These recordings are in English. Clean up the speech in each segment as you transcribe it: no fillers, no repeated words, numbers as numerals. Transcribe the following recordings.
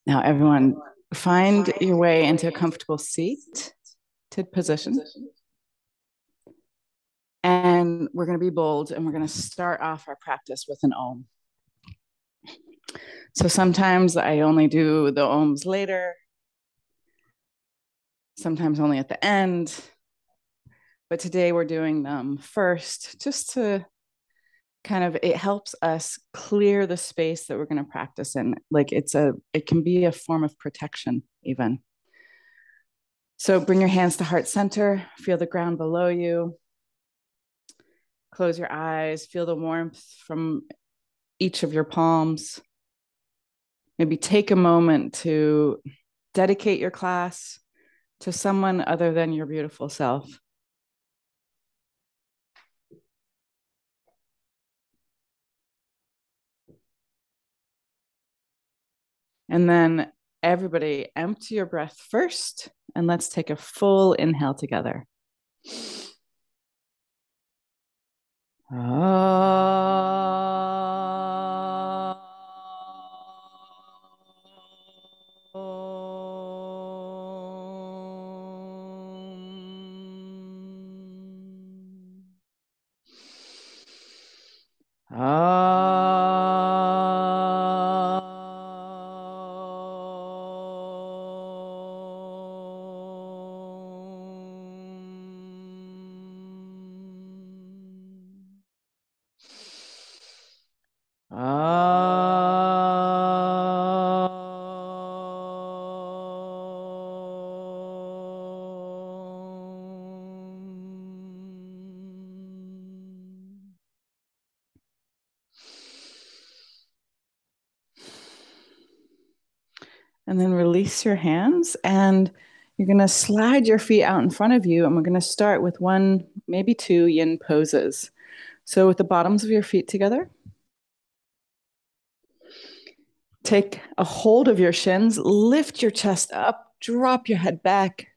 Now, everyone, find your way into a comfortable seated position. And we're going to be bold and we're going to start off our practice with an Om. So sometimes I only do the Oms later, sometimes only at the end. But today we're doing them first just to it helps us clear the space that we're going to practice in. Like it can be a form of protection even. So bring your hands to heart center, feel the ground below you. Close your eyes, feel the warmth from each of your palms. Maybe take a moment to dedicate your class to someone other than your beautiful self. And then everybody empty your breath first, and let's take a full inhale together. And then release your hands, and you're going to slide your feet out in front of you. And we're going to start with one, maybe two yin poses. So with the bottoms of your feet together, take a hold of your shins, lift your chest up, drop your head back.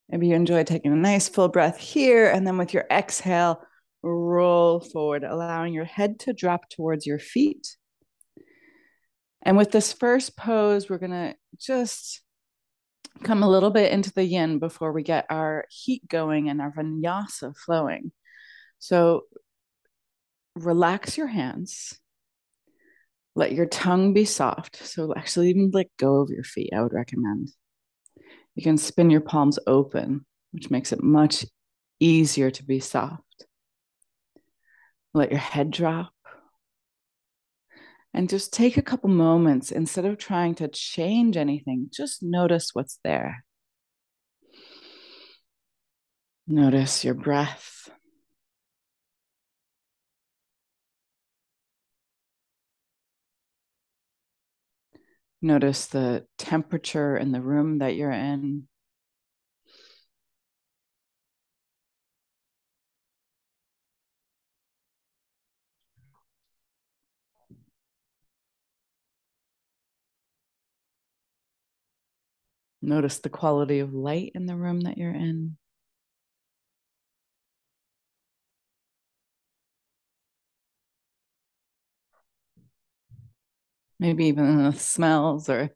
Maybe you enjoy taking a nice full breath here. And then with your exhale, roll forward, allowing your head to drop towards your feet. And with this first pose, we're going to just come a little bit into the yin before we get our heat going and our vinyasa flowing. So relax your hands. Let your tongue be soft. So actually even let go of your feet, I would recommend. You can spin your palms open, which makes it much easier to be soft. Let your head drop. And just take a couple moments, instead of trying to change anything, just notice what's there. Notice your breath. Notice the temperature in the room that you're in. Notice the quality of light in the room that you're in. Maybe even the smells or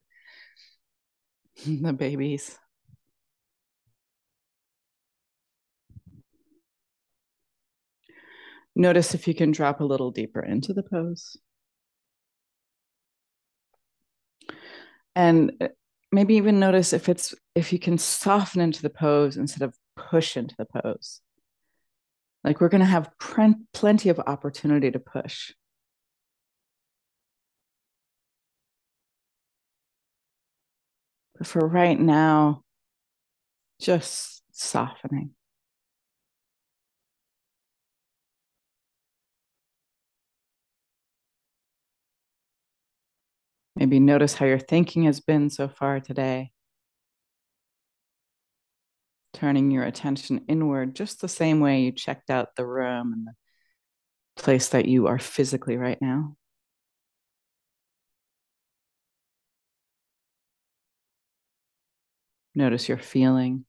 the babies. Notice if you can drop a little deeper into the pose. And maybe even notice if you can soften into the pose instead of push into the pose. Like we're going to have plenty of opportunity to push. But for right now, just softening. Maybe notice how your thinking has been so far today. Turning your attention inward, just the same way you checked out the room and the place that you are physically right now. Notice your feeling.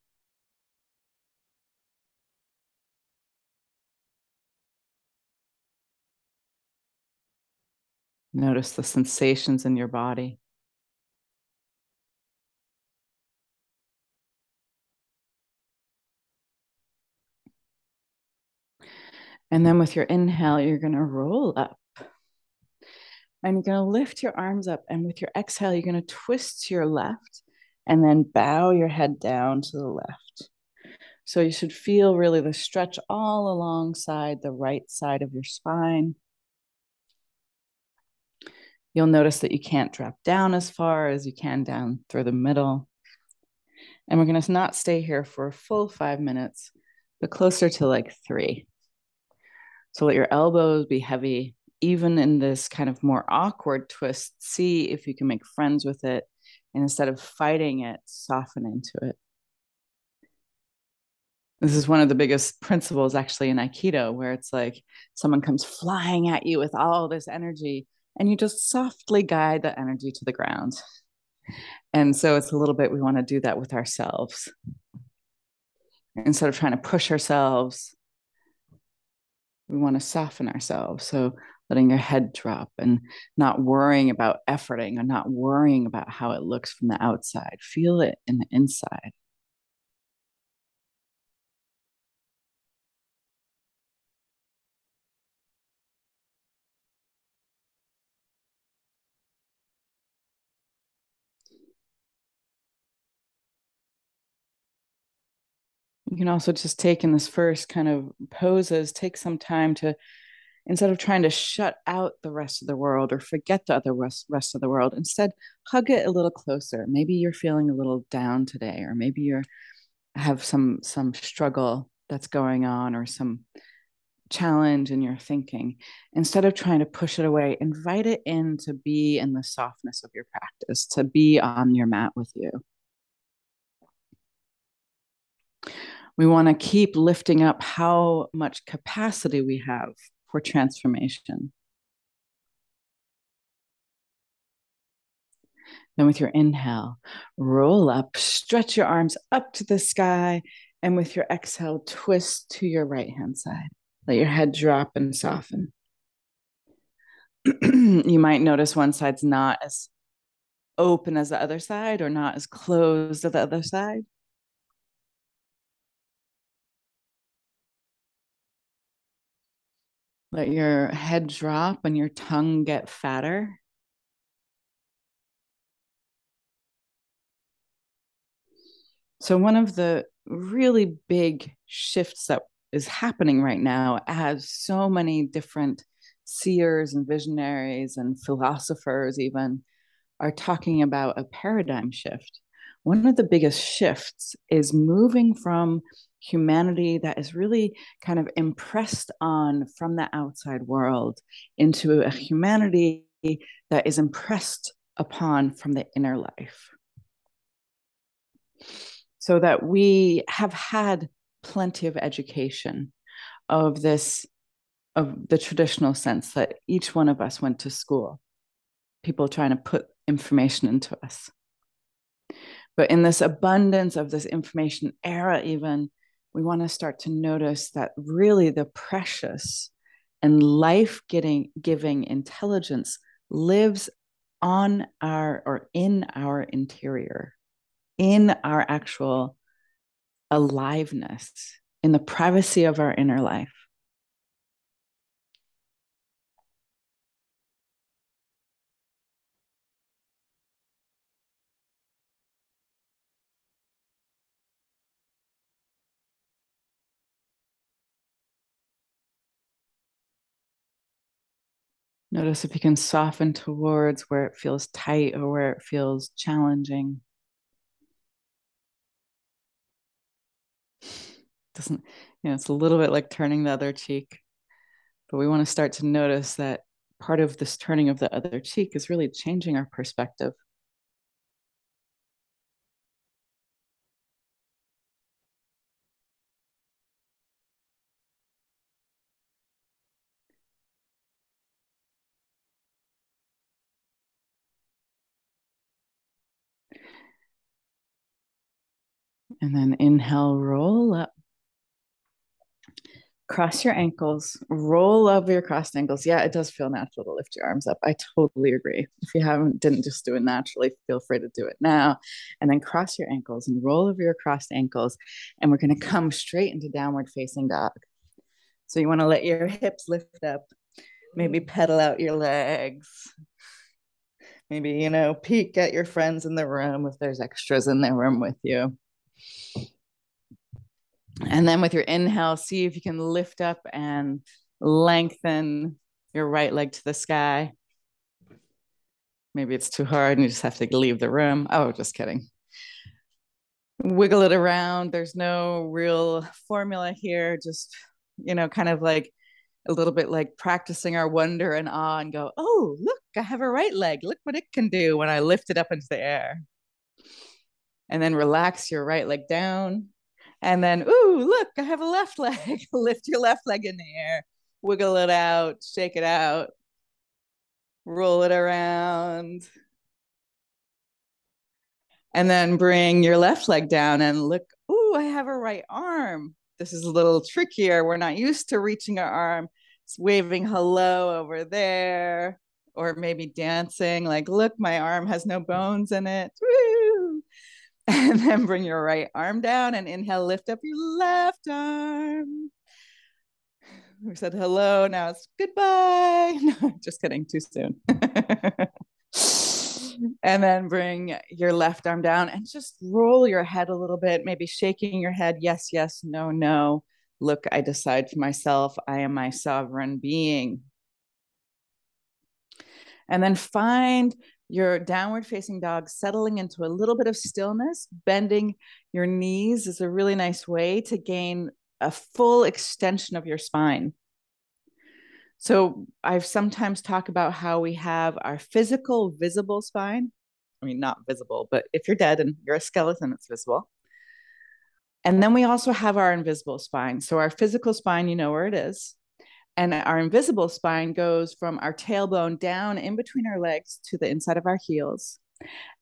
Notice the sensations in your body. And then with your inhale, you're going to roll up. And you're going to lift your arms up. And with your exhale, you're going to twist to your left and then bow your head down to the left. So you should feel really the stretch all alongside the right side of your spine. You'll notice that you can't drop down as far as you can down through the middle. And we're going to not stay here for a full 5 minutes, but closer to like 3. So let your elbows be heavy. Even in this kind of more awkward twist, see if you can make friends with it. And instead of fighting it, soften into it. This is one of the biggest principles actually in Aikido, where it's like someone comes flying at you with all this energy, and you just softly guide the energy to the ground. And so it's a little bit, we want to do that with ourselves. Instead of trying to push ourselves, we want to soften ourselves. So letting your head drop and not worrying about efforting or not worrying about how it looks from the outside. Feel it in the inside. You can also just take in this first kind of poses, take some time to, instead of trying to shut out the rest of the world or forget the other rest of the world, instead hug it a little closer. Maybe you're feeling a little down today, or maybe you're have some struggle that's going on, or some challenge in your thinking. Instead of trying to push it away, invite it in to be in the softness of your practice, to be on your mat with you. We want to keep lifting up how much capacity we have for transformation. Then with your inhale, roll up, stretch your arms up to the sky, and with your exhale, twist to your right hand side. Let your head drop and soften. You might notice one side's not as open as the other side, or not as closed as the other side. Let your head drop and your tongue get fatter. So, one of the really big shifts that is happening right now, as so many different seers and visionaries and philosophers even are talking about a paradigm shift. One of the biggest shifts is moving from humanity that is really kind of impressed on from the outside world into a humanity that is impressed upon from the inner life. So that we have had plenty of education of this, of the traditional sense that each one of us went to school, people trying to put information into us. But in this abundance of this information era, even, we want to start to notice that really the precious and life-giving intelligence lives on our, or in our interior, in our actual aliveness, in the privacy of our inner life. Notice if you can soften towards where it feels tight or where it feels challenging. Doesn't, it's a little bit like turning the other cheek, but we want to start to notice that part of this turning of the other cheek is really changing our perspective. And then inhale, roll up. Cross your ankles, roll over your crossed ankles. Yeah, it does feel natural to lift your arms up. I totally agree. If you didn't just do it naturally, feel free to do it now. And then cross your ankles and roll over your crossed ankles. And we're going to come straight into downward facing dog. So you want to let your hips lift up, maybe pedal out your legs. Maybe, peek at your friends in the room if there's extras in the room with you. And then with your inhale, see if you can lift up and lengthen your right leg to the sky. Maybe it's too hard and you just have to leave the room. Oh, just kidding. Wiggle it around. There's no real formula here. Just, kind of like a little bit like practicing our wonder and awe and go, oh, look, I have a right leg. Look what it can do when I lift it up into the air. And then relax your right leg down. And then, ooh, look, I have a left leg. Lift your left leg in the air, wiggle it out, shake it out, roll it around. And then bring your left leg down and look, ooh, I have a right arm. This is a little trickier. We're not used to reaching our arm. It's waving hello over there, or maybe dancing, like, look, my arm has no bones in it. Woo! And then bring your right arm down and inhale, lift up your left arm. We said hello, now it's goodbye. No, just kidding, too soon. And then bring your left arm down and just roll your head a little bit, maybe shaking your head. Yes, yes, no, no. Look, I decide for myself. I am my sovereign being. And then find your downward facing dog settling into a little bit of stillness. Bending your knees is a really nice way to gain a full extension of your spine. So I've sometimes talked about how we have our physical visible spine. I mean, not visible, but if you're dead and you're a skeleton, it's visible. And then we also have our invisible spine. So our physical spine, you know where it is. And our invisible spine goes from our tailbone down in between our legs to the inside of our heels.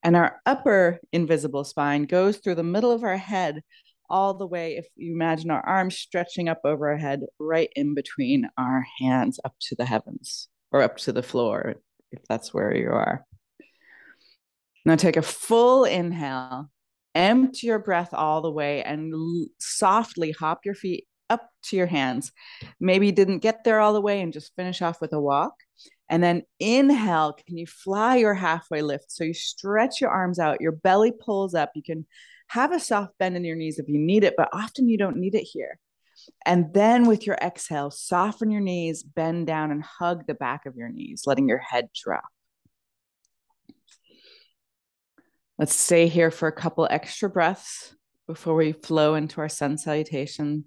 And our upper invisible spine goes through the middle of our head all the way, if you imagine our arms stretching up over our head, right in between our hands up to the heavens or up to the floor, if that's where you are. Now take a full inhale, empty your breath all the way, and softly hop your feet up to your hands. Maybe you didn't get there all the way and just finish off with a walk. And then inhale, can you fly your halfway lift? So you stretch your arms out, your belly pulls up. You can have a soft bend in your knees if you need it, but often you don't need it here. And then with your exhale, soften your knees, bend down and hug the back of your knees, letting your head drop. Let's stay here for a couple extra breaths before we flow into our sun salutation.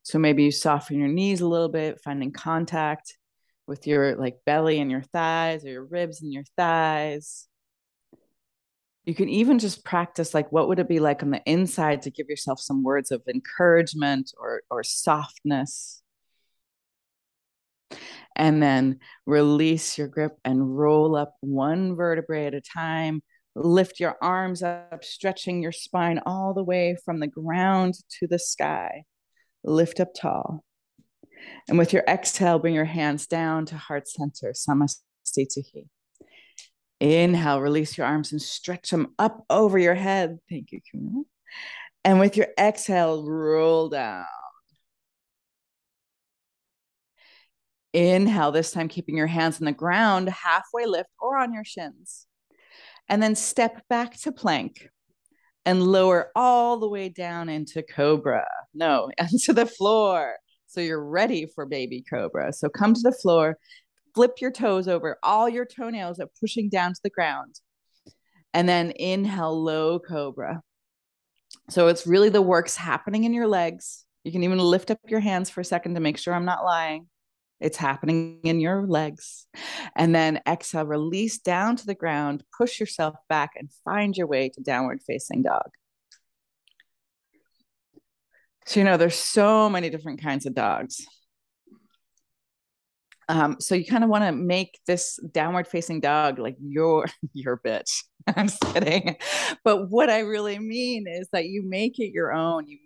So maybe you soften your knees a little bit, finding contact with your belly and your thighs, or your ribs and your thighs. You can even just practice what would it be like on the inside to give yourself some words of encouragement or softness. And then release your grip and roll up one vertebrae at a time. Lift your arms up, stretching your spine all the way from the ground to the sky. Lift up tall. And with your exhale, bring your hands down to heart center, Samasthiti. Inhale, release your arms and stretch them up over your head. Thank you, Camilla. And with your exhale, roll down. Inhale, this time keeping your hands on the ground, halfway lift or on your shins. And then step back to plank and lower all the way down into cobra. No, onto the floor. So you're ready for baby cobra. So come to the floor, flip your toes over, all your toenails are pushing down to the ground. And then inhale, low cobra. So it's really the work's happening in your legs. You can even lift up your hands for a second to make sure I'm not lying. It's happening in your legs. And then exhale, release down to the ground, push yourself back and find your way to downward facing dog. So, there's so many different kinds of dogs. So you kind of want to make this downward facing dog like your bitch. I'm just kidding. But what I really mean is that you make it your own. You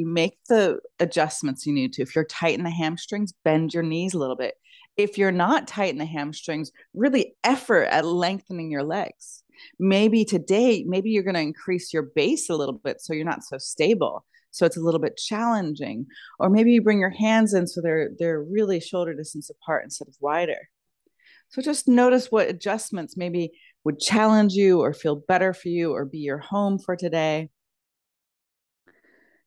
make the adjustments you need to. If you're tight in the hamstrings, bend your knees a little bit. If you're not tight in the hamstrings, really effort at lengthening your legs. Maybe today, you're going to increase your base a little bit so you're not so stable. so it's a little bit challenging. Or maybe you bring your hands in so they're really shoulder distance apart instead of wider. So just notice what adjustments maybe would challenge you or feel better for you or be your home for today.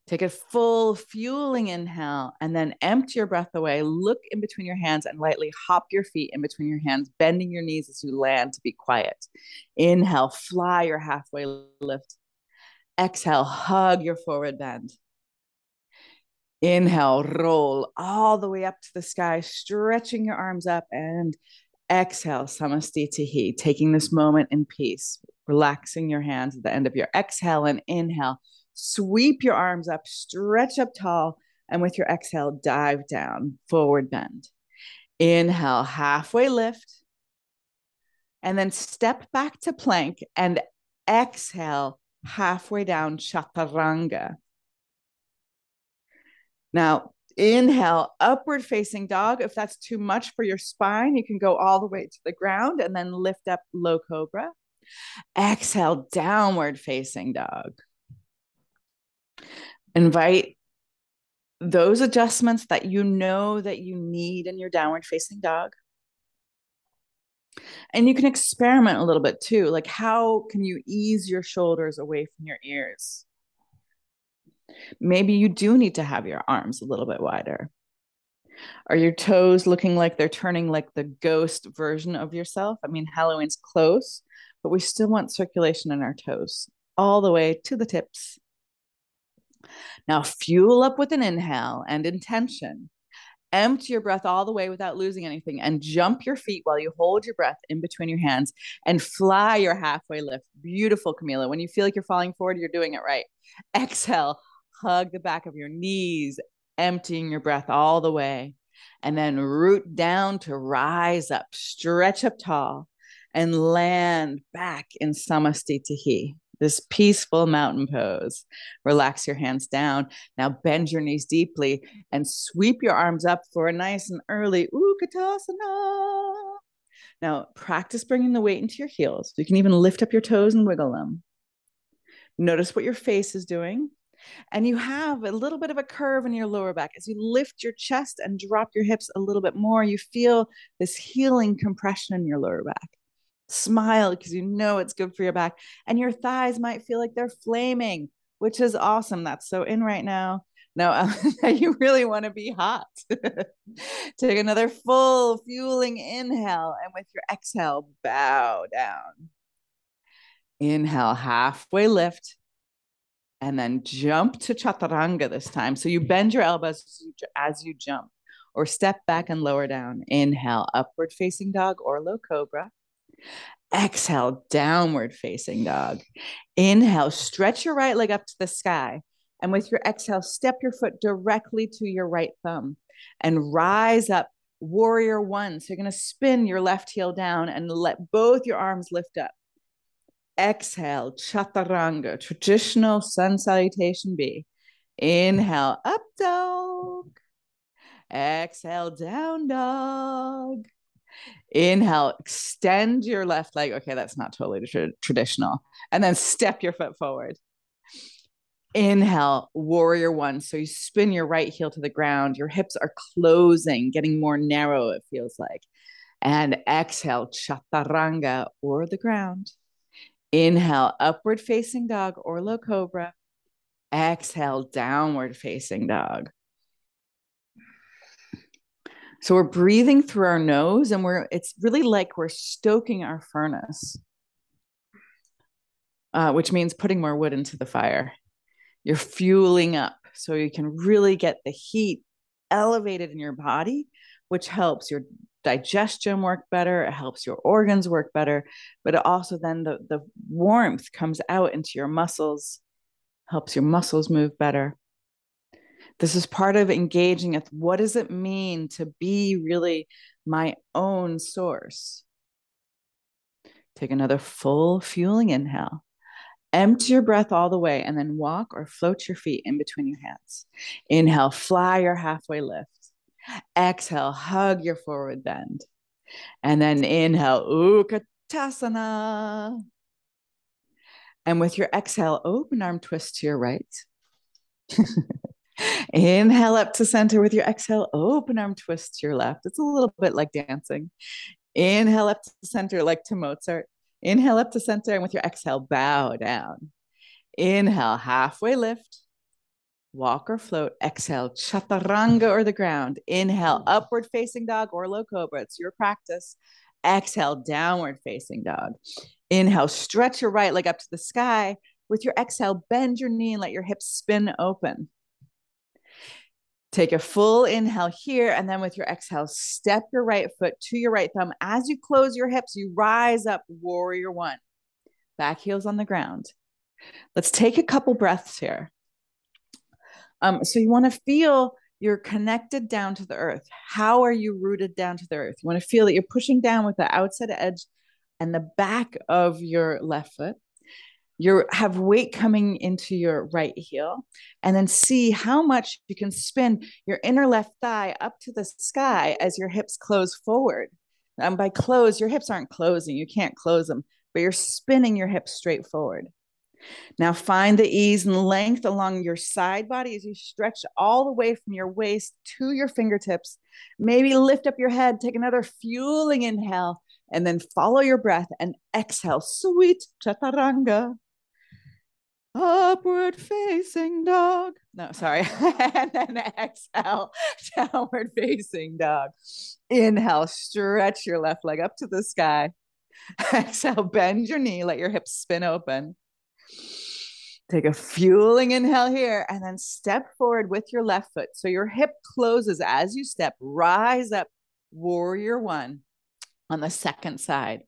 Take a full fueling inhale and then empty your breath away. Look in between your hands and lightly hop your feet in between your hands, bending your knees as you land to be quiet. Inhale, fly your halfway lift. Exhale, hug your forward bend. Inhale, roll all the way up to the sky, stretching your arms up, and exhale, samastitihi, taking this moment in peace, relaxing your hands at the end of your exhale and inhale. Sweep your arms up, stretch up tall, and with your exhale, dive down, forward bend. Inhale, halfway lift, and then step back to plank and exhale, halfway down, chaturanga. Now, inhale, upward facing dog. If that's too much for your spine, you can go all the way to the ground and then lift up low cobra. Exhale, downward facing dog. Invite those adjustments that you know that you need in your downward facing dog. And you can experiment a little bit too. Like, how can you ease your shoulders away from your ears? Maybe you do need to have your arms a little bit wider. Are your toes looking like they're turning like the ghost version of yourself? I mean, Halloween's close, but we still want circulation in our toes all the way to the tips. Now, fuel up with an inhale and intention. Empty your breath all the way without losing anything and jump your feet while you hold your breath in between your hands and fly your halfway lift. Beautiful, Camila. When you feel like you're falling forward, you're doing it right. Exhale, hug the back of your knees, emptying your breath all the way. And then root down to rise up, stretch up tall, and land back in Samastitihi, this peaceful mountain pose. Relax your hands down. Now bend your knees deeply and sweep your arms up for a nice and early Utkatasana. Now practice bringing the weight into your heels. You can even lift up your toes and wiggle them. Notice what your face is doing. And you have a little bit of a curve in your lower back. As you lift your chest and drop your hips a little bit more, you feel this healing compression in your lower back. Smile because you know it's good for your back. And your thighs might feel like they're flaming, which is awesome. That's so in right now. No, you really want to be hot. Take another full fueling inhale. And with your exhale, bow down. Inhale, halfway lift. And then jump to chaturanga this time. So you bend your elbows as you jump or step back and lower down. Inhale, upward facing dog or low cobra. Exhale, downward facing dog. Inhale, stretch your right leg up to the sky. And with your exhale, step your foot directly to your right thumb and rise up, warrior one. So you're going to spin your left heel down and let both your arms lift up. Exhale, chaturanga, traditional sun salutation B. Inhale, up dog. Exhale, down dog. Inhale, extend your left leg. Okay, that's not totally traditional. And then step your foot forward. Inhale, warrior one. So you spin your right heel to the ground. Your hips are closing, getting more narrow, it feels like. And exhale, chaturanga or the ground. Inhale, upward facing dog or low cobra. Exhale, downward facing dog. So we're breathing through our nose and it's really like we're stoking our furnace, which means putting more wood into the fire. You're fueling up so you can really get the heat elevated in your body, which helps your digestion work better. It helps your organs work better, but it also then the warmth comes out into your muscles, helps your muscles move better. This is part of engaging with what does it mean to be really my own source. Take another full fueling inhale. Empty your breath all the way and then walk or float your feet in between your hands. Inhale, fly your halfway lift. Exhale, hug your forward bend. And then inhale, Utkatasana. And with your exhale, open arm twist to your right. Inhale up to center with your exhale. Open arm twist to your left. It's a little bit like dancing. Inhale up to center like to Mozart. Inhale up to center, and with your exhale, bow down. Inhale, halfway lift. Walk or float. Exhale, chaturanga or the ground. Inhale, upward facing dog or low cobra. It's your practice. Exhale, downward facing dog. Inhale, stretch your right leg up to the sky. With your exhale, bend your knee and let your hips spin open. Take a full inhale here, and then with your exhale, step your right foot to your right thumb. As you close your hips, you rise up, warrior one. Back heels on the ground. Let's take a couple breaths here. So you want to feel you're connected down to the earth. How are you rooted down to the earth? You want to feel that you're pushing down with the outside edge and the back of your left foot. You have weight coming into your right heel, and then see how much you can spin your inner left thigh up to the sky as your hips close forward. By close, your hips aren't closing. You can't close them, but you're spinning your hips straight forward. Now find the ease and length along your side body as you stretch all the way from your waist to your fingertips. Maybe lift up your head, take another fueling inhale, and then follow your breath and exhale. Sweet chaturanga. Upward facing dog. No, sorry. And then exhale, downward facing dog. Inhale, stretch your left leg up to the sky. Exhale, bend your knee, let your hips spin open. Take a fueling inhale here, and then step forward with your left foot. So your hip closes as you step, rise up, warrior one on the second side.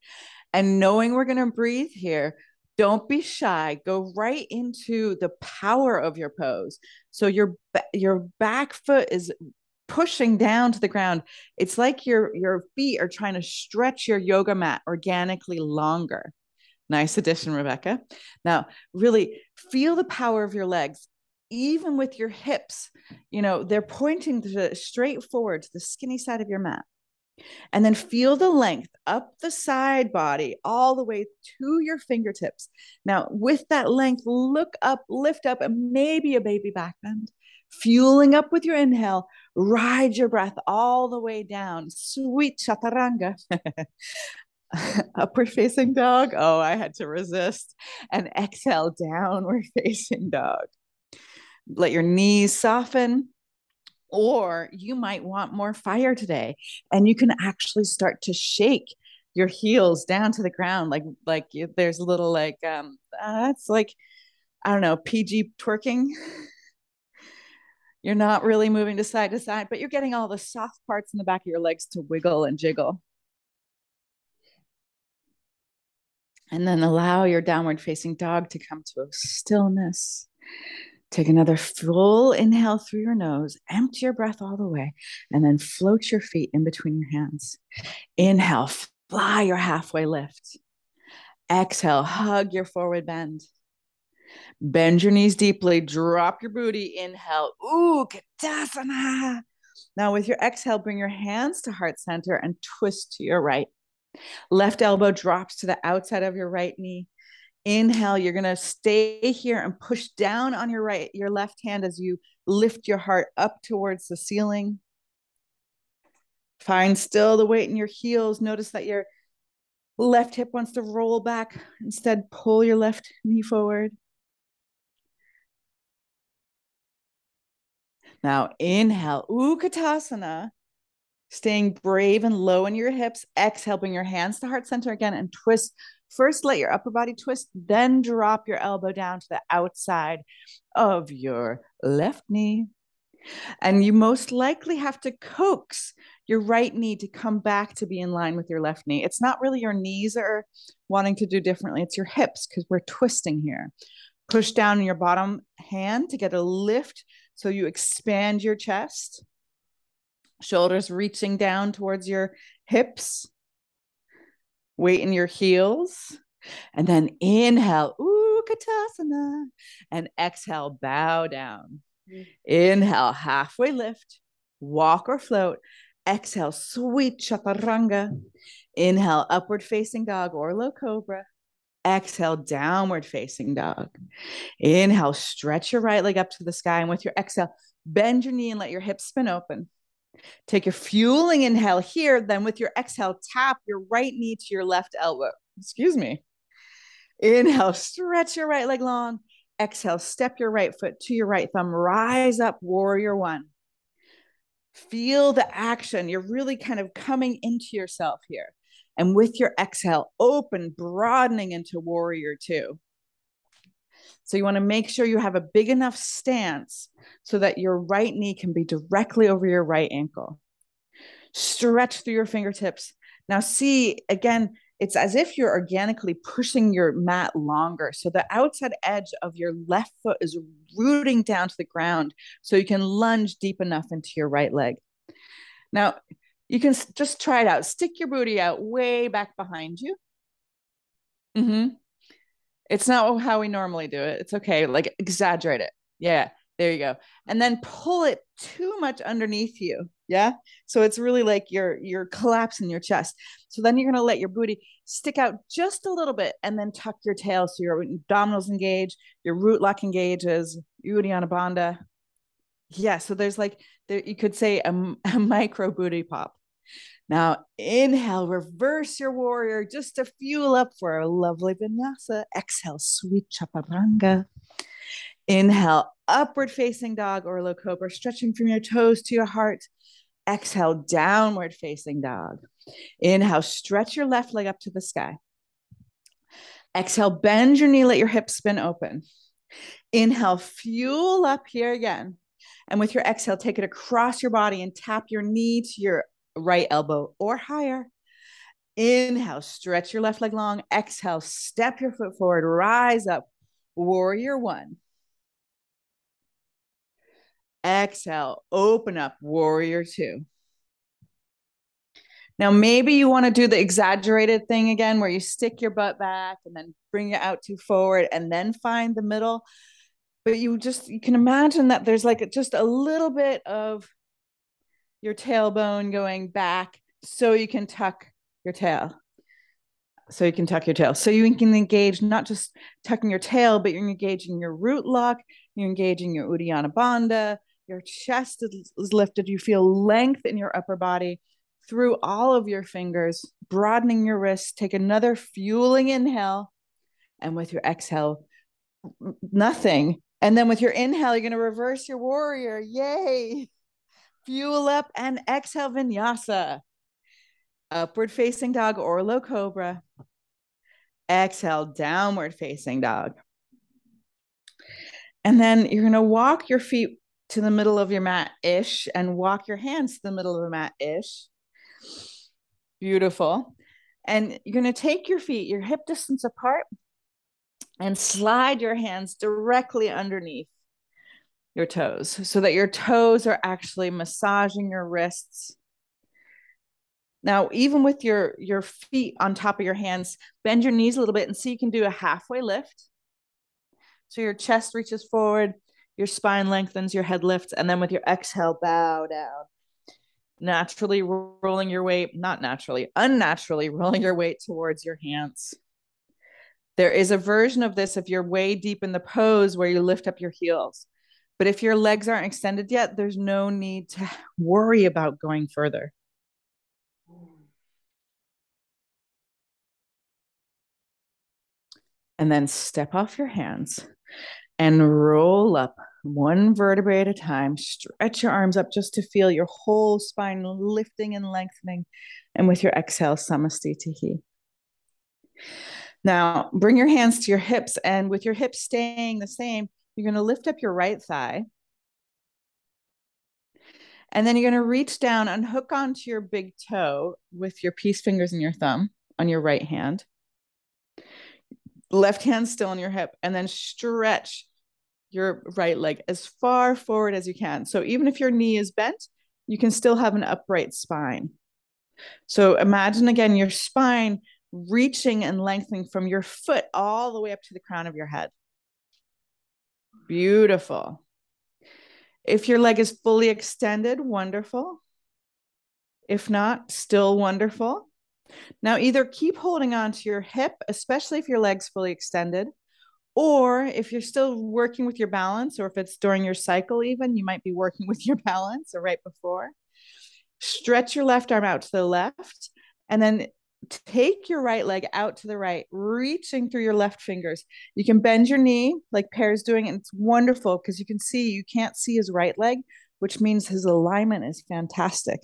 And knowing we're going to breathe here, don't be shy. Go right into the power of your pose. So your back foot is pushing down to the ground. It's like your feet are trying to stretch your yoga mat organically longer. Nice addition, Rebecca. Now, really feel the power of your legs, even with your hips. You know, they're pointing straight forward to the skinny side of your mat. And then feel the length up the side body all the way to your fingertips. Now, with that length, look up, lift up, and maybe a baby back bend. Fueling up with your inhale, ride your breath all the way down. Sweet chaturanga. Upward facing dog. Oh, I had to resist. And exhale, downward facing dog. Let your knees soften. Or you might want more fire today, and you can actually start to shake your heels down to the ground, like there's a little that's like, I don't know, PG twerking. You're not really moving to side, but you're getting all the soft parts in the back of your legs to wiggle and jiggle. And then allow your downward facing dog to come to a stillness. Take another full inhale through your nose, empty your breath all the way, and then float your feet in between your hands. Inhale, fly your halfway lift. Exhale, hug your forward bend. Bend your knees deeply, drop your booty. Inhale, Utkatasana. Now with your exhale, bring your hands to heart center and twist to your right. Left elbow drops to the outside of your right knee. Inhale, you're going to stay here and push down on your left hand as you lift your heart up towards the ceiling. Find still the weight in your heels. Notice that your left hip wants to roll back. Instead, pull your left knee forward. Now inhale, Utkatasana. Staying brave and low in your hips. Exhale, bring your hands to heart center again and twist. First, let your upper body twist, then drop your elbow down to the outside of your left knee. And you most likely have to coax your right knee to come back to be in line with your left knee. It's not really your knees are wanting to do differently. It's your hips because we're twisting here. Push down in your bottom hand to get a lift so you expand your chest. Shoulders reaching down towards your hips. Weight in your heels. And then inhale, Utkatasana. And exhale, bow down. Inhale, halfway lift. Walk or float. Exhale, sweet chaturanga. Inhale, upward facing dog or low cobra. Exhale, downward facing dog. Inhale, stretch your right leg up to the sky. And with your exhale, bend your knee and let your hips spin open. Take your fueling inhale here. Then with your exhale, tap your right knee to your left elbow. Excuse me. Inhale, stretch your right leg long. Exhale, step your right foot to your right thumb. Rise up, warrior one. Feel the action. You're really kind of coming into yourself here. And with your exhale, open, broadening into warrior two. So you want to make sure you have a big enough stance so that your right knee can be directly over your right ankle. Stretch through your fingertips. Now see, again, it's as if you're organically pushing your mat longer. So the outside edge of your left foot is rooting down to the ground so you can lunge deep enough into your right leg. Now, you can just try it out. Stick your booty out way back behind you. Mm-hmm. It's not how we normally do it. It's okay. Like exaggerate it. Yeah, there you go. And then pull it too much underneath you. Yeah. So it's really like you're collapsing your chest. So then you're gonna let your booty stick out just a little bit and then tuck your tail so your abdominals engage, your root lock engages, Uddiyana Bandha. Yeah. So there's like there you could say a micro booty pop. Now, inhale, reverse your warrior just to fuel up for a lovely vinyasa. Exhale, sweet chaturanga. Inhale, upward facing dog or low cobra, stretching from your toes to your heart. Exhale, downward facing dog. Inhale, stretch your left leg up to the sky. Exhale, bend your knee, let your hips spin open. Inhale, fuel up here again. And with your exhale, take it across your body and tap your knee to your right elbow or higher. Inhale, stretch your left leg long. Exhale, step your foot forward, rise up, warrior one. Exhale, open up, warrior two. Now, maybe you want to do the exaggerated thing again where you stick your butt back and then bring it out too forward and then find the middle. But you can imagine that there's like just a little bit of your tailbone going back so you can tuck your tail. So you can tuck your tail. So you can engage not just tucking your tail, but you're engaging your root lock, you're engaging your Uddiyana Bandha, your chest is lifted, you feel length in your upper body through all of your fingers, broadening your wrists. Take another fueling inhale, and with your exhale, nothing. And then with your inhale, you're going to reverse your warrior. Yay! Fuel up and exhale vinyasa. Upward facing dog or low cobra. Exhale, downward facing dog. And then you're going to walk your feet to the middle of your mat-ish and walk your hands to the middle of the mat-ish. Beautiful. And you're going to take your feet, your hip distance apart, and slide your hands directly underneath your toes so that your toes are actually massaging your wrists. Now, even with your feet on top of your hands, bend your knees a little bit and see you can do a halfway lift. So your chest reaches forward, your spine lengthens, your head lifts, and then with your exhale, bow down. Naturally rolling your weight, not naturally, unnaturally rolling your weight towards your hands. There is a version of this if you're way deep in the pose where you lift up your heels. But if your legs aren't extended yet, there's no need to worry about going further. And then step off your hands and roll up one vertebrae at a time. Stretch your arms up just to feel your whole spine lifting and lengthening. And with your exhale, samastitihi. Now, bring your hands to your hips, and with your hips staying the same, you're going to lift up your right thigh. And then you're going to reach down and hook onto your big toe with your peace fingers and your thumb on your right hand. Left hand still on your hip, and then stretch your right leg as far forward as you can. So even if your knee is bent, you can still have an upright spine. So imagine again your spine reaching and lengthening from your foot all the way up to the crown of your head. Beautiful. If your leg is fully extended, wonderful. If not, still wonderful. Now, either keep holding on to your hip, especially if your leg's fully extended, or if you're still working with your balance, or if it's during your cycle, even, you might be working with your balance or right before. Stretch your left arm out to the left, and then take your right leg out to the right, reaching through your left fingers. You can bend your knee like Pear's doing, and it's wonderful because you can't see his right leg, which means his alignment is fantastic.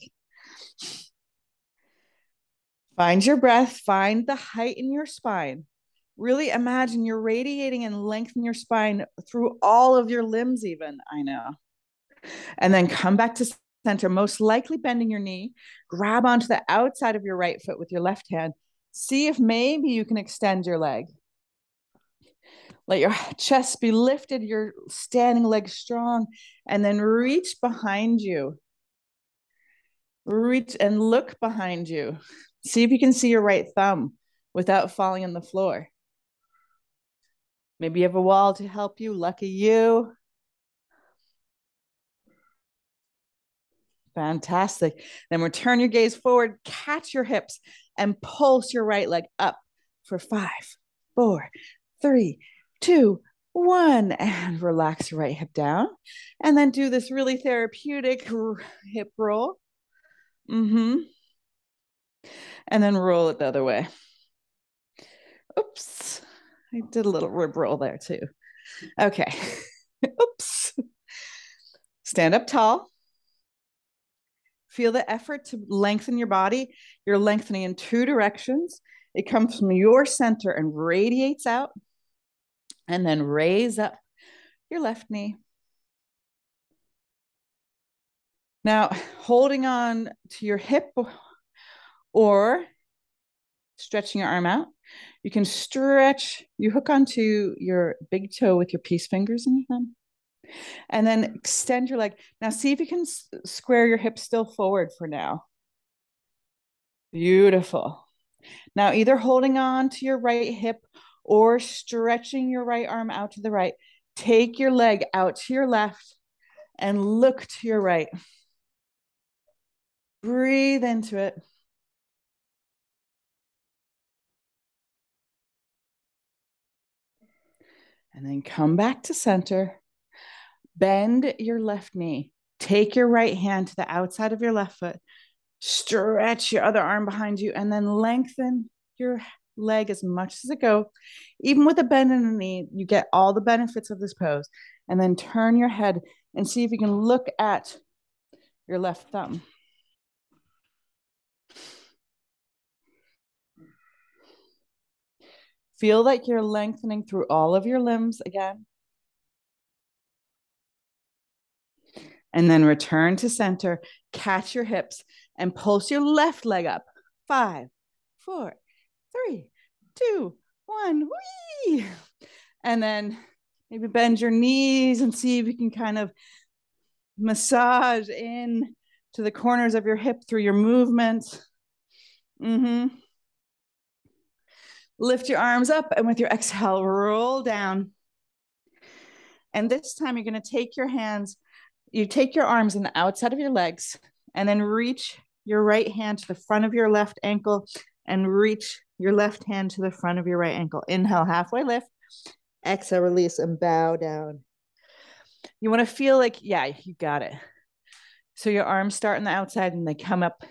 Find your breath, find the height in your spine. Really imagine you're radiating and lengthening your spine through all of your limbs, even. I know. And then come back to center, most likely bending your knee. Grab onto the outside of your right foot with your left hand. See if maybe you can extend your leg. Let your chest be lifted, your standing leg strong, and then reach behind you. Reach and look behind you. See if you can see your right thumb without falling on the floor. Maybe you have a wall to help you. Lucky you. Fantastic. Then return your gaze forward, catch your hips, and pulse your right leg up for 5, 4, 3, 2, 1. And relax your right hip down. And then do this really therapeutic hip roll. And then roll it the other way. Oops. I did a little rib roll there too. Okay. Oops. Stand up tall. Feel the effort to lengthen your body. You're lengthening in 2 directions. It comes from your center and radiates out. And then raise up your left knee. Now, holding on to your hip or stretching your arm out, you can stretch, you hook onto your big toe with your peace fingers in your thumb. And then extend your leg. Now, see if you can square your hips still forward for now. Beautiful. Now, either holding on to your right hip or stretching your right arm out to the right. Take your leg out to your left and look to your right. Breathe into it. And then come back to center. Bend your left knee. Take your right hand to the outside of your left foot. Stretch your other arm behind you and then lengthen your leg as much as it goes. Even with a bend in the knee, you get all the benefits of this pose. And then turn your head and see if you can look at your left thumb. Feel like you're lengthening through all of your limbs again. And then return to center, catch your hips, and pulse your left leg up. 5, 4, 3, 2, 1. Whee! And then maybe bend your knees and see if you can kind of massage in to the corners of your hip through your movement. Lift your arms up, and with your exhale, roll down. And this time you're going to take your hands, you take your arms on the outside of your legs, and then reach your right hand to the front of your left ankle and reach your left hand to the front of your right ankle. Inhale, halfway lift. Exhale, release, and bow down. You want to feel like, yeah, you got it. So your arms start on the outside and they come up,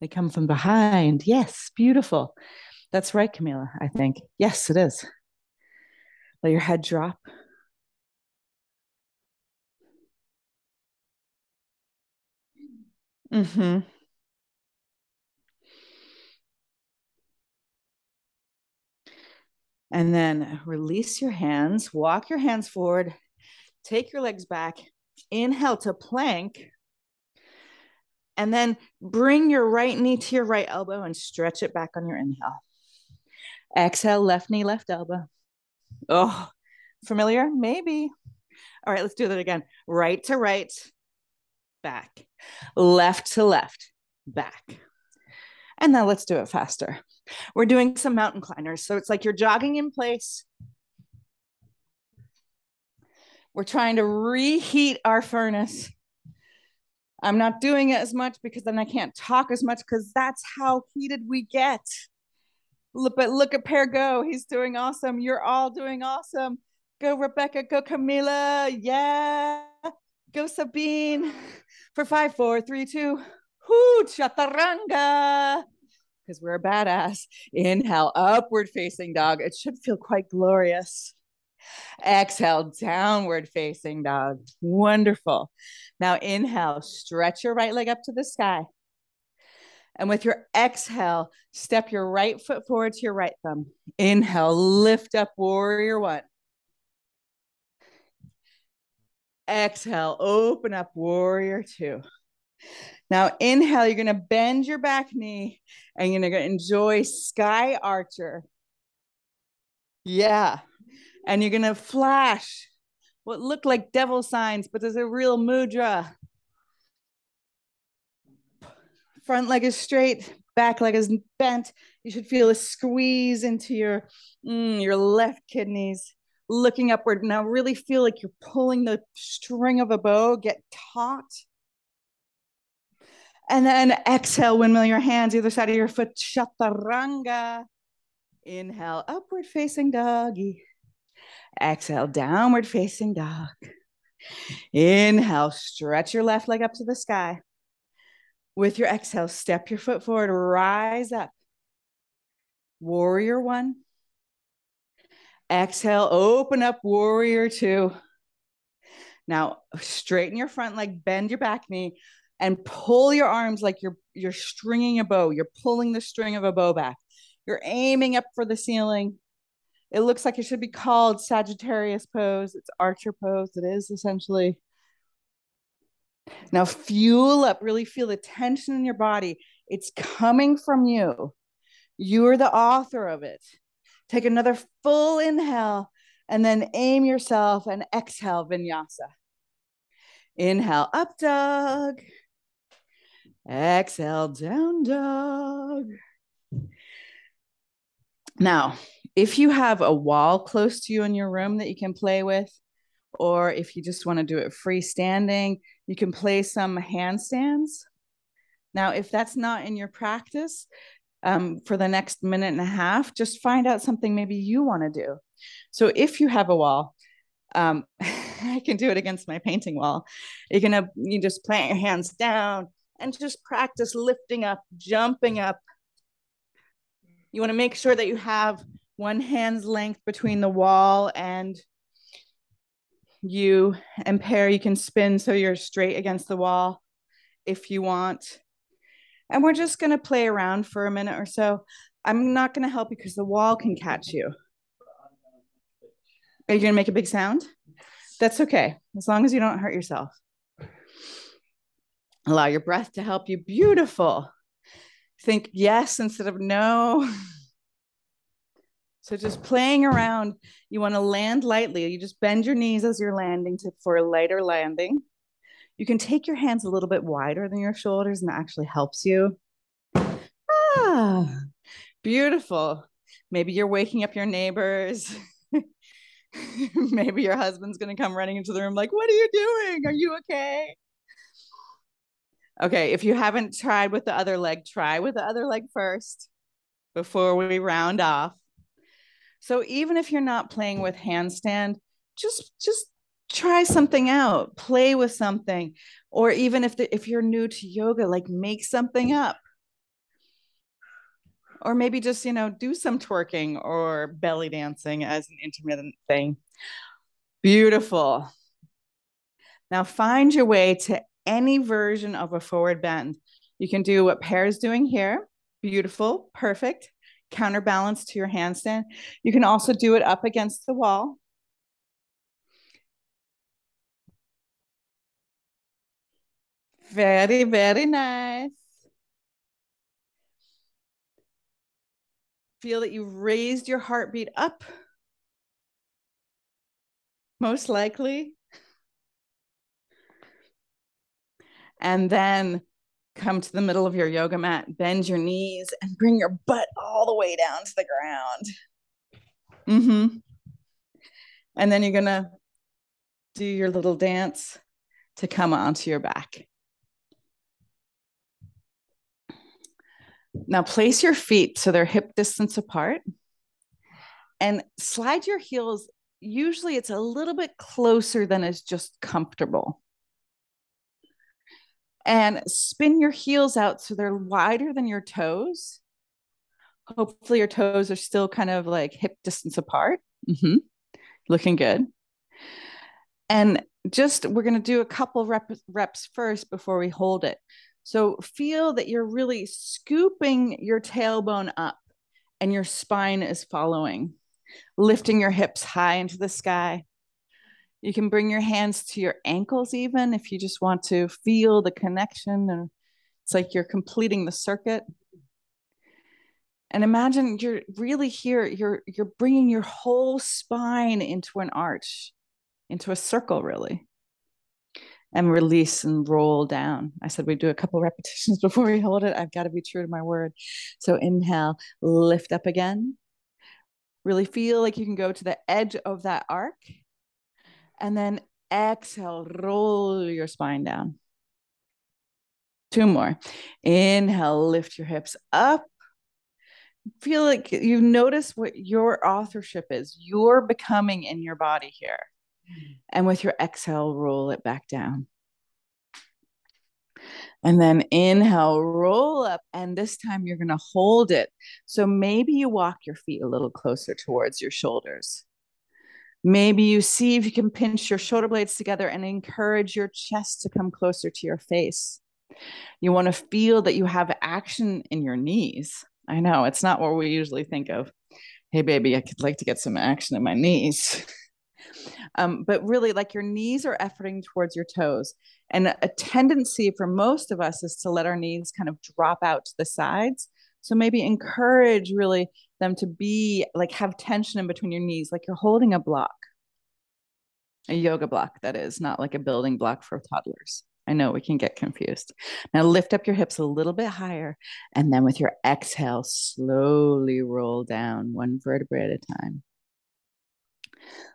they come from behind. Yes, beautiful. That's right, Camila, I think. Yes, it is. Let your head drop. And then release your hands, walk your hands forward, take your legs back, inhale to plank, and then bring your right knee to your right elbow and stretch it back on your inhale. Exhale, left knee, left elbow. Oh, familiar? Maybe. All right, let's do that again. Right to right, back. Left to left, back. And now let's do it faster. We're doing some mountain climbers. So it's like you're jogging in place. We're trying to reheat our furnace. I'm not doing it as much because then I can't talk as much because that's how heated we get. Look at Pear go. He's doing awesome. You're all doing awesome. Go, Rebecca. Go, Camila. Yeah. Go, Sabine. For 5, 4, 3, 2. Hoo, chaturanga. Because we're a badass. Inhale, upward facing dog. It should feel quite glorious. Exhale, downward facing dog. Wonderful. Now inhale, stretch your right leg up to the sky. And with your exhale, step your right foot forward to your right thumb. Inhale, lift up, warrior one. Exhale, open up, warrior two. Now inhale, you're going to bend your back knee and you're going to enjoy sky archer. Yeah. And you're going to flash what look like devil signs, but there's a real mudra. Front leg is straight, back leg is bent. You should feel a squeeze into your left kidneys, looking upward. Now really feel like you're pulling the string of a bow, get taut. And then exhale, windmill your hands either side of your foot, chaturanga. Inhale, upward facing doggy. Exhale, downward facing dog. Inhale, stretch your left leg up to the sky. With your exhale, step your foot forward, rise up. Warrior one. Exhale, open up, warrior two. Now, straighten your front leg, bend your back knee, and pull your arms like you're stringing a bow. You're pulling the string of a bow back. You're aiming up for the ceiling. It looks like it should be called Sagittarius pose. It's archer pose. It is essentially. Now fuel up, really feel the tension in your body. It's coming from you. You're the author of it. Take another full inhale and then aim yourself and exhale, vinyasa. Inhale, up dog. Exhale, down dog. Now, if you have a wall close to you in your room that you can play with, or if you just want to do it freestanding, you can play some handstands. Now, if that's not in your practice, for the next minute and a half, just find out something maybe you want to do. So if you have a wall, I can do it against my painting wall. You just plant your hands down and just practice lifting up, jumping up. You want to make sure that you have one hand's length between the wall and you, and Pear, you can spin so you're straight against the wall if you want. And we're just going to play around for a minute or so. I'm not going to help you because the wall can catch you. Are you going to make a big sound? That's okay, as long as you don't hurt yourself. Allow your breath to help you. Beautiful. Think yes instead of no. So just playing around. You want to land lightly. You just bend your knees as you're landing for a lighter landing. You can take your hands a little bit wider than your shoulders, and that actually helps you. Ah, beautiful. Maybe you're waking up your neighbors. Maybe your husband's going to come running into the room like, what are you doing? Are you okay? Okay, if you haven't tried with the other leg, try with the other leg first before we round off. So even if you're not playing with handstand, just try something out, play with something. Or even if you're new to yoga, like make something up. Or maybe just, do some twerking or belly dancing as an intermittent thing. Beautiful. Now find your way to any version of a forward bend. You can do what Pear's doing here. Beautiful, perfect. Counterbalance to your handstand. You can also do it up against the wall. Very, very nice. Feel that you've raised your heartbeat up, most likely. And then come to the middle of your yoga mat, bend your knees, and bring your butt all the way down to the ground. And then you're going to do your little dance to come onto your back. Now place your feet so they're hip distance apart and slide your heels. Usually it's a little bit closer than is just comfortable. And spin your heels out so they're wider than your toes. Hopefully your toes are still kind of like hip distance apart. Mm-hmm. Looking good. And just we're going to do a couple reps first before we hold it. So feel that you're really scooping your tailbone up and your spine is following, lifting your hips high into the sky. You can bring your hands to your ankles even if you just want to feel the connection, and it's like you're completing the circuit. And imagine you're really here, you're bringing your whole spine into an arch, into a circle really. And release and roll down. I said we do a couple repetitions before we hold it. I've got to be true to my word. So inhale, lift up again. Really feel like you can go to the edge of that arc. And then exhale, roll your spine down. Two more. Inhale, lift your hips up. Feel like you notice what your authorship is. You're becoming in your body here. And with your exhale, roll it back down. And then inhale, roll up. And this time you're going to hold it. So maybe you walk your feet a little closer towards your shoulders. Maybe you see if you can pinch your shoulder blades together and encourage your chest to come closer to your face. You want to feel that you have action in your knees. I know it's not what we usually think of. Hey, baby, I could like to get some action in my knees. But really, like your knees are efforting towards your toes. And a tendency for most of us is to let our knees kind of drop out to the sides. So maybe encourage really them to be like have tension in between your knees, like you're holding a block, a yoga block, that is, not like a building block for toddlers. I know we can get confused. Now lift up your hips a little bit higher. And then with your exhale, slowly roll down one vertebrae at a time.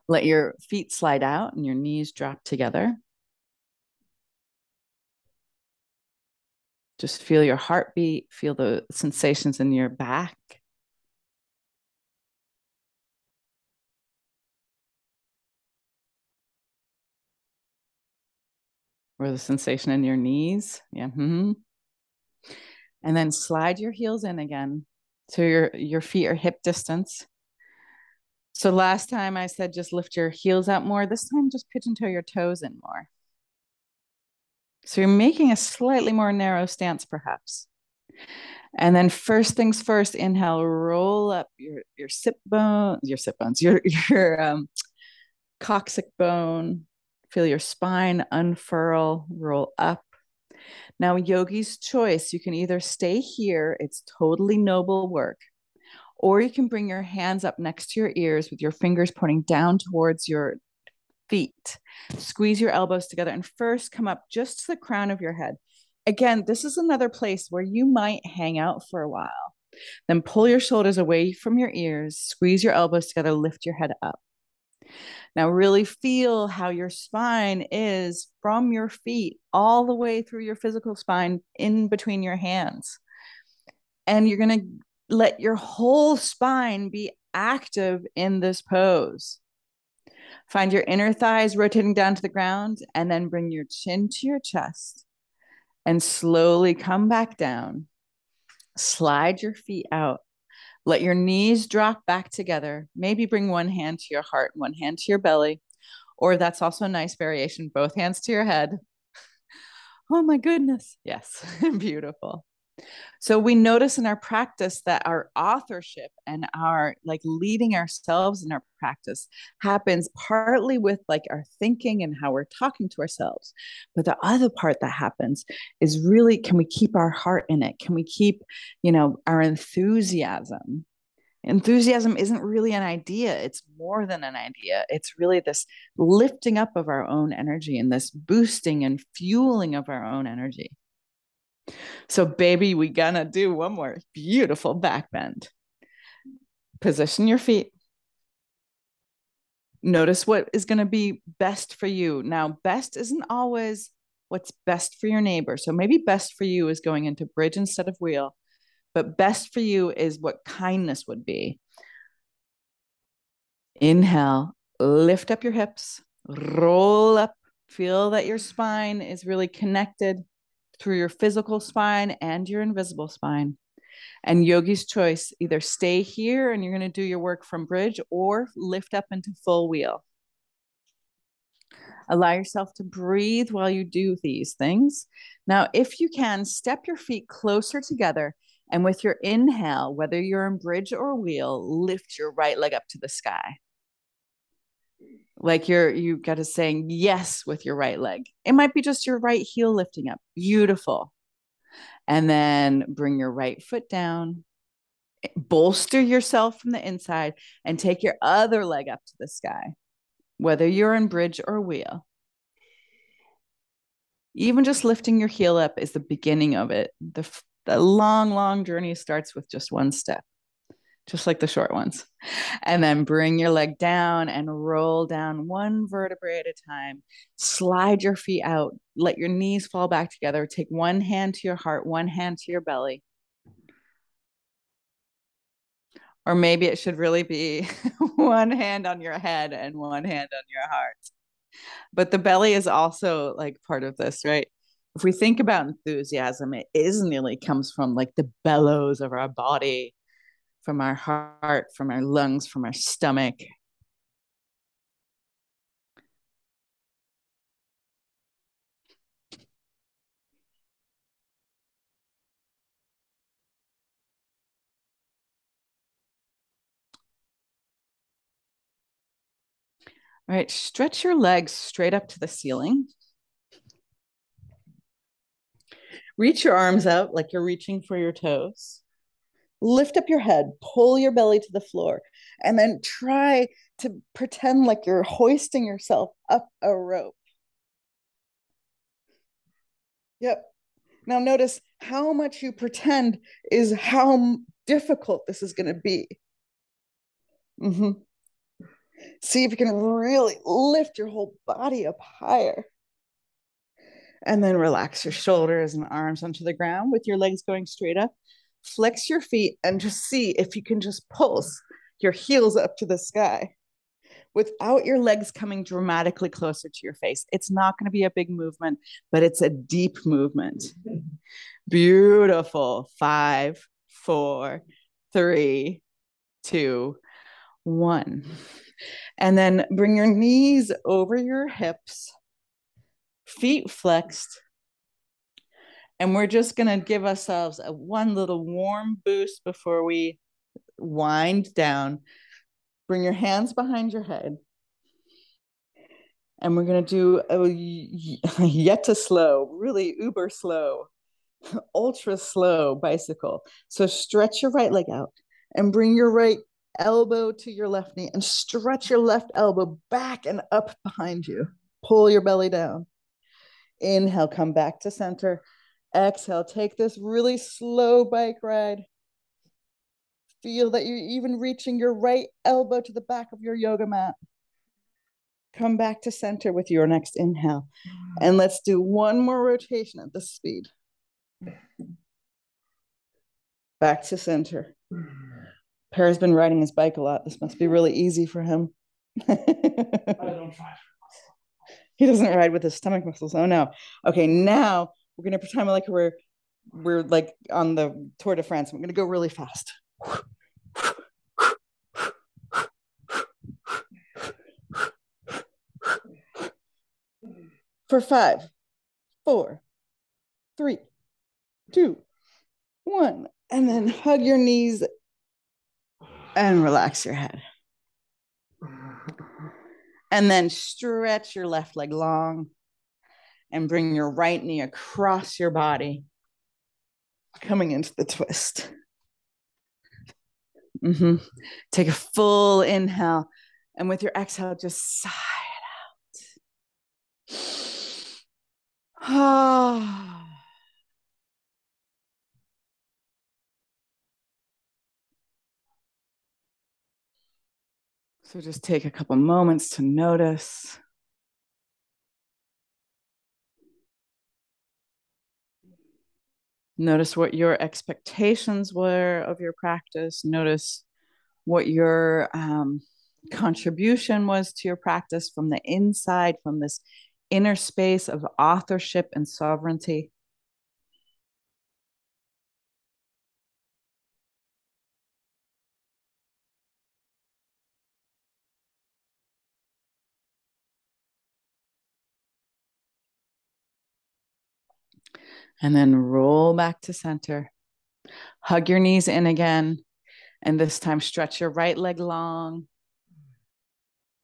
Let your feet slide out and your knees drop together. Just feel your heartbeat, feel the sensations in your back. Or the sensation in your knees. Yeah. Mm-hmm. And then slide your heels in again. So your feet are hip distance. So last time I said just lift your heels out more. This time just pigeon toe your toes in more. So you're making a slightly more narrow stance perhaps. And then first things first, inhale, roll up your sit bones, your coccyx bone. Feel your spine unfurl, roll up. Now, yogi's choice. You can either stay here, it's totally noble work, or you can bring your hands up next to your ears with your fingers pointing down towards your feet. Squeeze your elbows together and first come up just to the crown of your head. Again, this is another place where you might hang out for a while. Then pull your shoulders away from your ears, squeeze your elbows together, lift your head up. Now, really feel how your spine is from your feet all the way through your physical spine in between your hands. And you're going to let your whole spine be active in this pose. Find your inner thighs rotating down to the ground, and then bring your chin to your chest and slowly come back down. Slide your feet out. Let your knees drop back together. Maybe bring one hand to your heart, one hand to your belly, or that's also a nice variation, both hands to your head. Oh my goodness. Yes, beautiful. So we notice in our practice that our authorship and our like leading ourselves in our practice happens partly with like our thinking and how we're talking to ourselves. But the other part that happens is really, can we keep our heart in it? Can we keep, our enthusiasm? Enthusiasm isn't really an idea. It's more than an idea. It's really this lifting up of our own energy and this boosting and fueling of our own energy. So, baby, we gonna do one more beautiful back bend. Position your feet. Notice what is going to be best for you. Now, best isn't always what's best for your neighbor. So maybe best for you is going into bridge instead of wheel. but best for you is what kindness would be. Inhale, lift up your hips, roll up, feel that your spine is really connected through your physical spine and your invisible spine. And yogi's choice, either stay here and you're going to do your work from bridge or lift up into full wheel. Allow yourself to breathe while you do these things. Now, if you can, step your feet closer together. And with your inhale, whether you're in bridge or wheel, lift your right leg up to the sky. Like you got to saying yes with your right leg. It might be just your right heel lifting up. Beautiful. And then bring your right foot down, bolster yourself from the inside, and take your other leg up to the sky, whether you're in bridge or wheel. Even just lifting your heel up is the beginning of it. The long, long journey starts with just one step, just like the short ones. And then bring your leg down and roll down one vertebrae at a time. Slide your feet out. Let your knees fall back together. Take one hand to your heart, one hand to your belly. Or maybe it should really be one hand on your head and one hand on your heart. But the belly is also like part of this, right? If we think about enthusiasm, it is nearly comes from like the bellows of our body, from our heart, from our lungs, from our stomach. All right, stretch your legs straight up to the ceiling. Reach your arms out like you're reaching for your toes. Lift up your head, pull your belly to the floor, and then try to pretend like you're hoisting yourself up a rope. Yep. Now notice how much you pretend is how difficult this is going to be. Mm-hmm. See if you can really lift your whole body up higher. And then relax your shoulders and arms onto the ground with your legs going straight up. Flex your feet and just see if you can just pulse your heels up to the sky without your legs coming dramatically closer to your face. It's not going to be a big movement, but it's a deep movement. Beautiful. 5, 4, 3, 2, 1. And then bring your knees over your hips, feet flexed. And we're just going to give ourselves one little warm boost before we wind down. Bring your hands behind your head. And we're going to do a yet to slow, really uber slow, ultra slow bicycle. So stretch your right leg out and bring your right elbow to your left knee and stretch your left elbow back and up behind you. Pull your belly down. Inhale, come back to center. Exhale, take this really slow bike ride. Feel that you're even reaching your right elbow to the back of your yoga mat. Come back to center with your next inhale. And let's do one more rotation at this speed. Back to center. Per's been riding his bike a lot. This must be really easy for him. I don't try. He doesn't ride with his stomach muscles. Oh no. Okay, now we're gonna pretend like we're like on the Tour de France. I'm gonna go really fast. For 5, 4, 3, 2, 1. And then hug your knees and relax your head. And then stretch your left leg long and bring your right knee across your body, coming into the twist. Mm-hmm. Take a full inhale. And with your exhale, just sigh it out. Oh. So just take a couple moments to notice. Notice what your expectations were of your practice. Notice what your contribution was to your practice from the inside, from this inner space of authorship and sovereignty. And then roll back to center. Hug your knees in again. And this time, stretch your right leg long.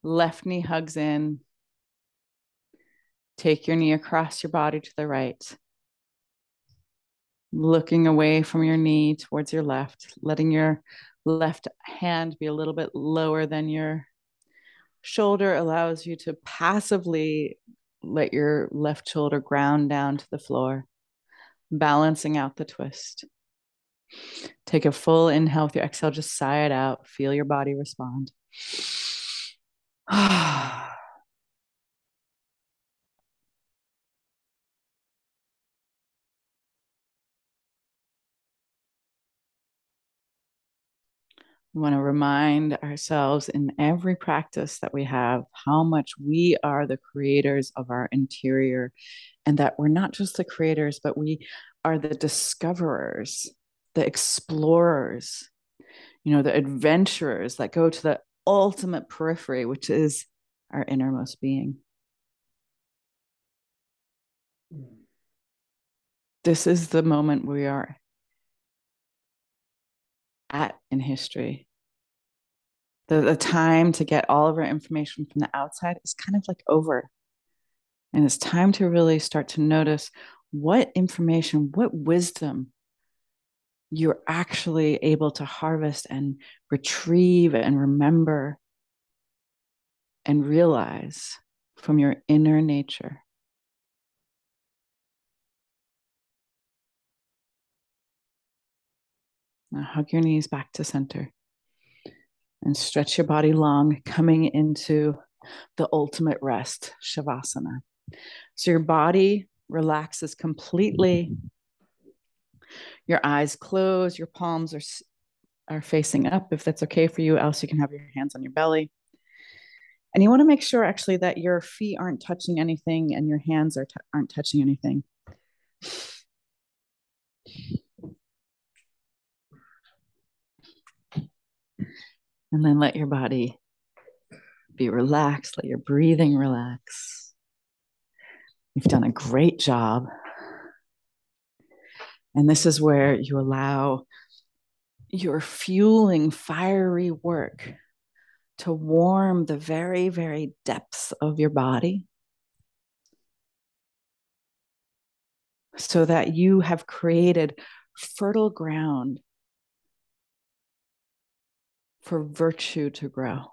Left knee hugs in. Take your knee across your body to the right. Looking away from your knee towards your left, letting your left hand be a little bit lower than your shoulder allows you to passively let your left shoulder ground down to the floor, balancing out the twist. Take a full inhale with your exhale, just sigh it out. Feel your body respond. We want to remind ourselves in every practice that we have how much we are the creators of our interior, and that we're not just the creators, but we are the discoverers, the explorers, the adventurers that go to the ultimate periphery, which is our innermost being. This is the moment we are at in history. The time to get all of our information from the outside is kind of like over. And it's time to really start to notice what information, what wisdom you're actually able to harvest and retrieve and remember and realize from your inner nature. Now hug your knees back to center and stretch your body long, coming into the ultimate rest, Shavasana. So your body relaxes completely. Your eyes close, your palms are facing up if that's okay for you. Else you can have your hands on your belly. And you want to make sure actually that your feet aren't touching anything and your hands aren't touching anything. And then let your body be relaxed. Let your breathing relax. You've done a great job. And this is where you allow your fueling, fiery work to warm the very, very depths of your body so that you have created fertile ground for virtue to grow.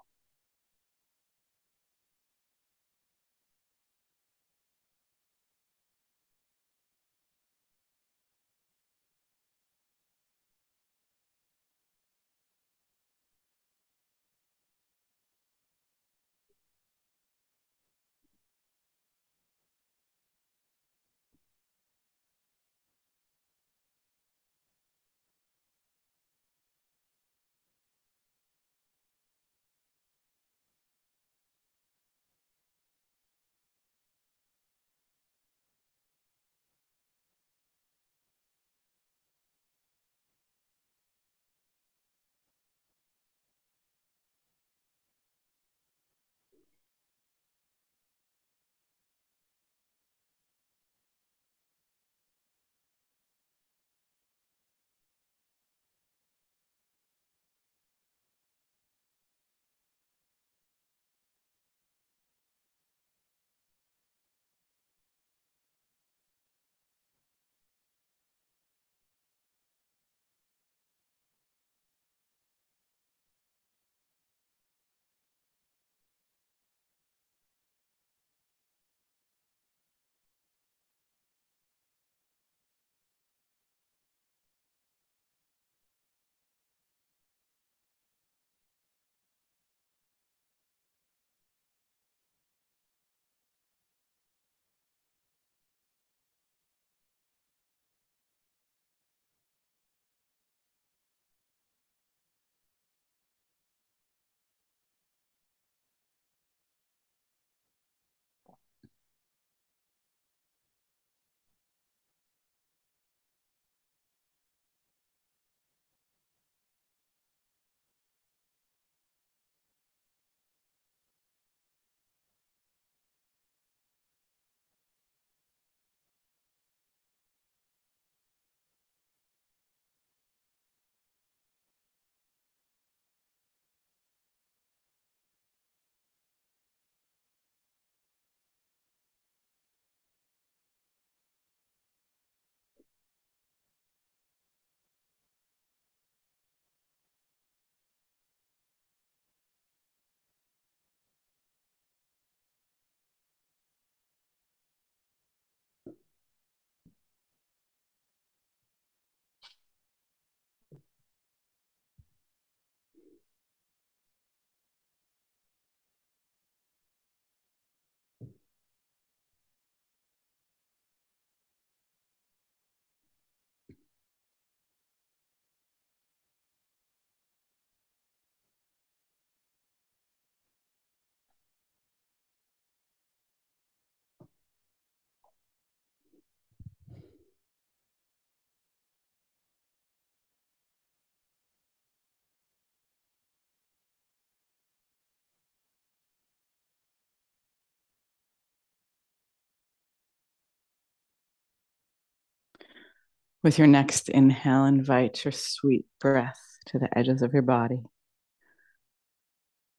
With your next inhale, invite your sweet breath to the edges of your body.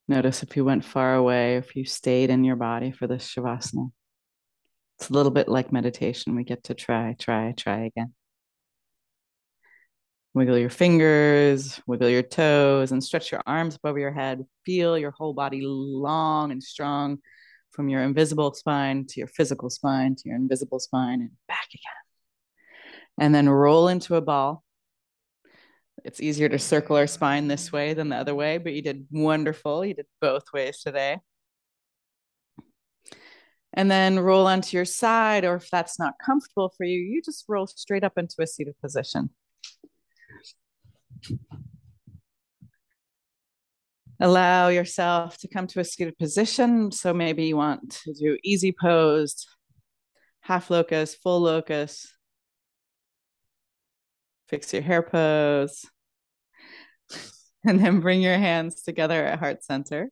Notice if you went far away, if you stayed in your body for this Shavasana. It's a little bit like meditation. We get to try again. Wiggle your fingers, wiggle your toes, and stretch your arms above your head. Feel your whole body long and strong from your invisible spine to your physical spine to your invisible spine and back again. And then roll into a ball. It's easier to circle our spine this way than the other way, but you did wonderful. You did both ways today. And then roll onto your side, or if that's not comfortable for you, you just roll straight up into a seated position. Allow yourself to come to a seated position. So maybe you want to do easy pose, half locus, full locus. Fix your hair pose. And then bring your hands together at heart center.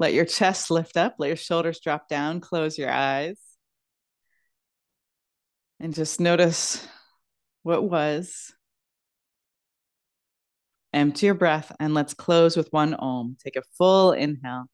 Let your chest lift up, let your shoulders drop down, close your eyes. And just notice what was. Empty your breath, and let's close with one Om. Take a full inhale.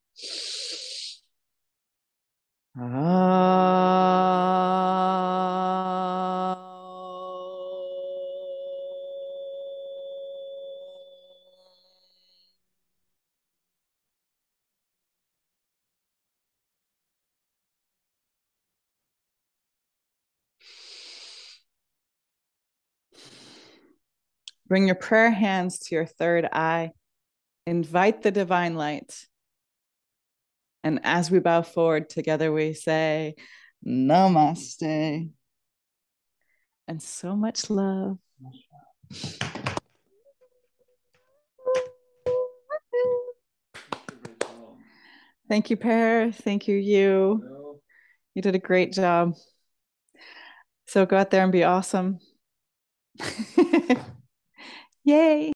Bring your prayer hands to your third eye. Invite the divine light. And as we bow forward together, we say, Namaste. And so much love. Thank you, Per. Thank you, you. You did a great job. So go out there and be awesome. Yay.